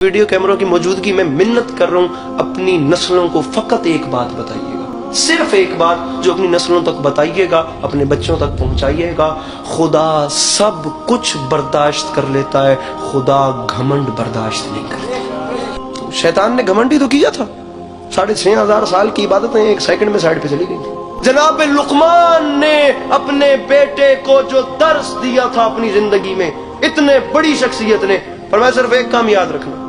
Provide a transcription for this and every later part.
Video کیمروں کی موجودگی میں منت کر رہا ہوں، اپنی نسلوں کو فقط ایک بات بتائیے گا، صرف ایک بات جو اپنی نسلوں تک بتائیے گا، اپنے بچوں تک پہنچائیے گا۔ خدا سب کچھ برداشت کر لیتا ہے، خدا گھمنڈ برداشت نہیں کرتا۔ شیطان نے گھمنڈ ہی تو کیا تھا، 6500 سال کی عبادتیں ایک سیکنڈ میں سائڈ پہ چلی گئی تھی۔ جناب لقمان نے اپنے بیٹے کو جو درس دیا تھا اپنی زندگی میں، اتنے بڑی شخصیت نے فرمایا صرف ایک کام یاد رکھنا،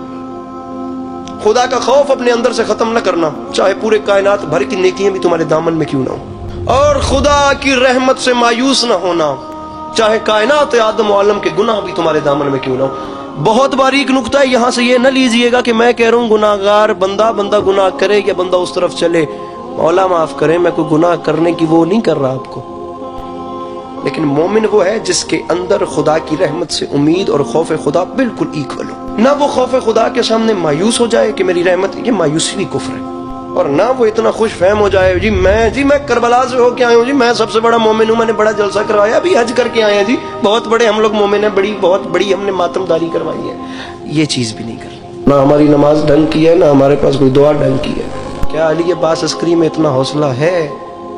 خدا کا خوف اپنے اندر سے ختم نہ کرنا، چاہے پورے کائنات بھر کی نیکیاں بھی تمہارے دامن میں کیوں نہ ہو، اور خدا کی رحمت سے مایوس نہ ہونا، چاہے کائنات آدم و عالم کے گناہ بھی تمہارے دامن میں کیوں نہ ہو۔ بہت باریک نقطہ ہے، یہاں سے یہ نہ لیجئے گا کہ میں کہہ رہا ہوں گناہگار بندہ گناہ کرے یا بندہ اس طرف چلے، مولا معاف کرے، میں کوئی گناہ کرنے کی وہ نہیں کر رہا آپ کو، لیکن مومن وہ ہے جس کے اندر خدا کی رحمت سے امید اور خوف خدا بالکل ایکول ہو، نہ وہ خوف خدا کے سامنے مایوس ہو جائے کہ میری رحمت، یہ مایوسی بھی کفر ہے، اور نہ وہ اتنا خوش فہم ہو جائے جی میں کربلا سے ہو کے آیا ہوں، جی میں سب سے بڑا مومن ہوں، میں نے بڑا جلسہ کروایا، ابھی حج کر کے آئے ہیں، جی بہت بڑے ہم لوگ مومن ہیں، بہت بڑی ہم نے ماتم داری کروائی ہے۔ یہ چیز بھی نہیں کرنی، نہ ہماری نماز ڈھنگ کی ہے، نہ ہمارے پاس کوئی دعا ڈھنگ کی ہے۔ کیا علی عباس عسکری میں اتنا حوصلہ ہے؟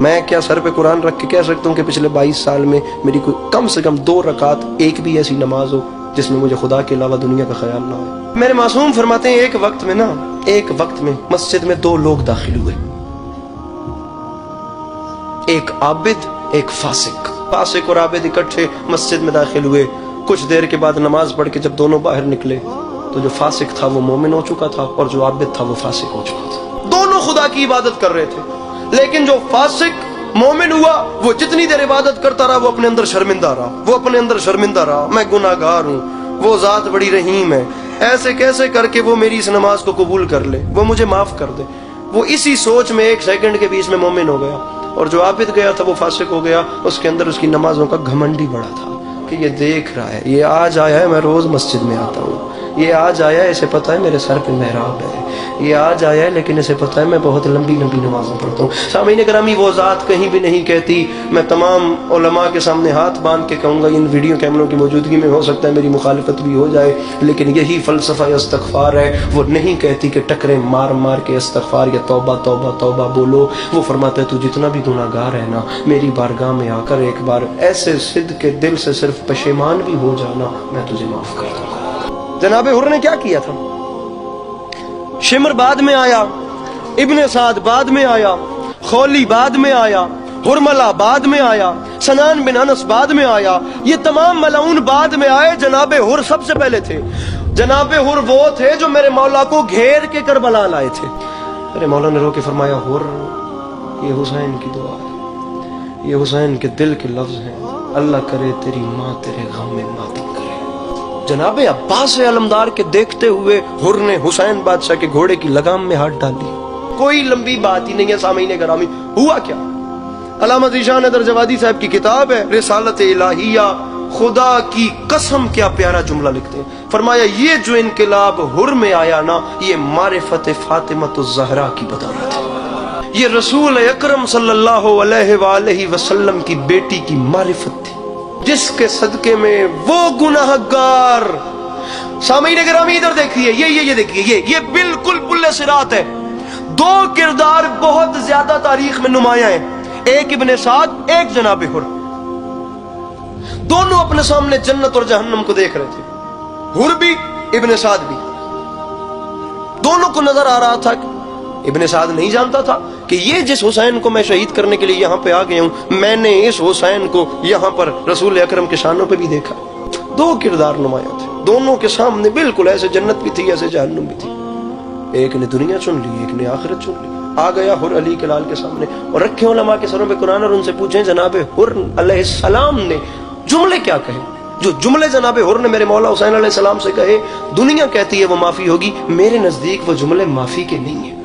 میں کیا سر پہ قرآن رکھ کے کہہ سکتا ہوں کہ پچھلے 22 سال میں میری کوئی کم سے کم 2 رکعت ایک بھی ایسی نماز ہو جس میں مجھے خدا کے علاوہ دنیا کا خیال نہ ہو؟ میرے معصوم فرماتے ہیں ایک وقت میں مسجد میں 2 لوگ داخل ہوئے، ایک عابد ایک فاسق اور عابد اکٹھے مسجد میں داخل ہوئے۔ کچھ دیر کے بعد نماز پڑھ کے جب دونوں باہر نکلے تو جو فاسق تھا وہ مومن ہو چکا تھا، اور جو عابد تھا وہ فاسق ہو چکا تھا۔ دونوں خدا کی عبادت کر رہے تھے، لیکن جو فاسق مومن ہوا وہ جتنی دیر عبادت کرتا رہا وہ اپنے اندر شرمندہ رہا، میں گناہگار ہوں، وہ ذات بڑی رحیم ہے، ایسے کیسے کر کے وہ میری اس نماز کو قبول کر لے، وہ مجھے معاف کر دے۔ وہ اسی سوچ میں 1 سیکنڈ کے بیچ میں مومن ہو گیا، اور جو عابد گیا تھا وہ فاسق ہو گیا۔ اس کے اندر اس کی نمازوں کا گھمنڈ ہی بڑا تھا کہ یہ دیکھ رہا ہے، یہ آج آیا ہے میں روز مسجد میں آتا ہوں، یہ آج آیا ہے اسے پتا ہے میرے سر پہ محراب ہے، یہ آج آیا ہے لیکن اسے پتا ہے میں بہت لمبی نمازیں پڑھتا ہوں۔ سامعین گرامی، وہ ذات کہیں بھی نہیں کہتی، میں تمام علماء کے سامنے ہاتھ باندھ کے کہوں گا، ان ویڈیو کیمروں کی موجودگی میں ہو سکتا ہے میری مخالفت بھی ہو جائے، لیکن یہی فلسفہ استغفار ہے۔ وہ نہیں کہتی کہ ٹکرے مار کے استغفار یا توبہ توبہ توبہ بولو، وہ فرماتا ہے تو جتنا بھی گناہگار ہے نا، میری بارگاہ میں آ کر ایک بار ایسے صدق کے دل سے صرف پشیمان بھی ہو جانا، میں تجھے معاف کر دوں گا۔ جناب حر نے کیا کیا تھا؟ شمر بعد میں آیا، ابن سعد بعد میں آیا، خولی بعد میں آیا، حرملہ بعد میں آیا، سنان بن انس بعد میں آیا، یہ تمام ملعون بعد میں آئے، جناب حر سب سے پہلے تھے۔ جناب حر وہ تھے جو میرے مولا کو گھیر کے کربلا لائے تھے۔ میرے مولا نے رو کے فرمایا، حر یہ حسین کی دعا ہے، یہ حسین کے دل کے لفظ ہیں، اللہ کرے تیری ماں تیرے غم میں ماتم کرے۔ جناب عباس علمدار کے دیکھتے ہوئے حر نے حسین بادشاہ کے گھوڑے کی لگام میں ہاتھ ڈال دیا۔ کوئی لمبی بات ہی نہیں ہے سامعین گرامی، ہوا کیا؟ علامہ ذیشان حیدر جوادی صاحب کی کتاب ہے رسالت الہیہ، خدا کی قسم کیا پیارا جملہ لکھتے ہیں، فرمایا یہ جو انقلاب حر میں آیا نا، یہ معرفت فاطمۃ الزہرا کی بدولت ہے، یہ رسول اکرم صلی اللہ علیہ وآلہ وسلم کی بیٹی کی معرفت تھی، جس کے صدقے میں وہ گناہگار، سامعین گرامی ادھر دیکھیے، یہ دیکھیے، یہ بالکل پل صراط ہے۔ 2 کردار بہت زیادہ تاریخ میں نمایاں ہیں، ایک ابن سعد، ایک جناب حر، دونوں اپنے سامنے جنت اور جہنم کو دیکھ رہے تھے، حر بھی ابن سعد بھی، دونوں کو نظر آ رہا تھا۔ ابن سعد نہیں جانتا تھا کہ یہ جس حسین کو میں شہید کرنے کے لیے یہاں پہ آ گیا ہوں، میں نے اس حسین کو یہاں پر رسول اکرم کے شانوں پہ بھی دیکھا۔ 2 کردار نمایاں تھے، دونوں کے سامنے بالکل ایسے جنت بھی تھی ایسے جہنم بھی تھی، ایک نے دنیا چن لی ایک نے آخرت چن لی۔ آ گیا حر علی کے لال کے سامنے، اور رکھے علماء کے سروں پہ قرآن، اور ان سے پوچھیں جناب حر علیہ السلام نے جملے کیا کہے؟ جو جملے جناب حر نے میرے مولا حسین علیہ السلام سے کہے، دنیا کہتی ہے وہ معافی ہوگی، میرے نزدیک وہ جملے معافی کے نہیں ہیں۔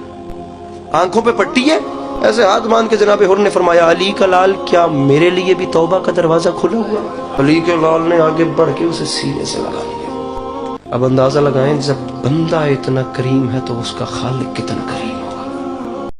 آنکھوں پہ پٹی ہے، ایسے ہاتھ باندھ کے جناب حر نے فرمایا، علی کا لال کیا میرے لیے بھی توبہ کا دروازہ کھلا ہوا؟ علی کے لال نے آگے بڑھ کے اسے سینے سے لگا لیا۔ اب اندازہ لگائیں، جب بندہ اتنا کریم ہے تو اس کا خالق کتنا کریم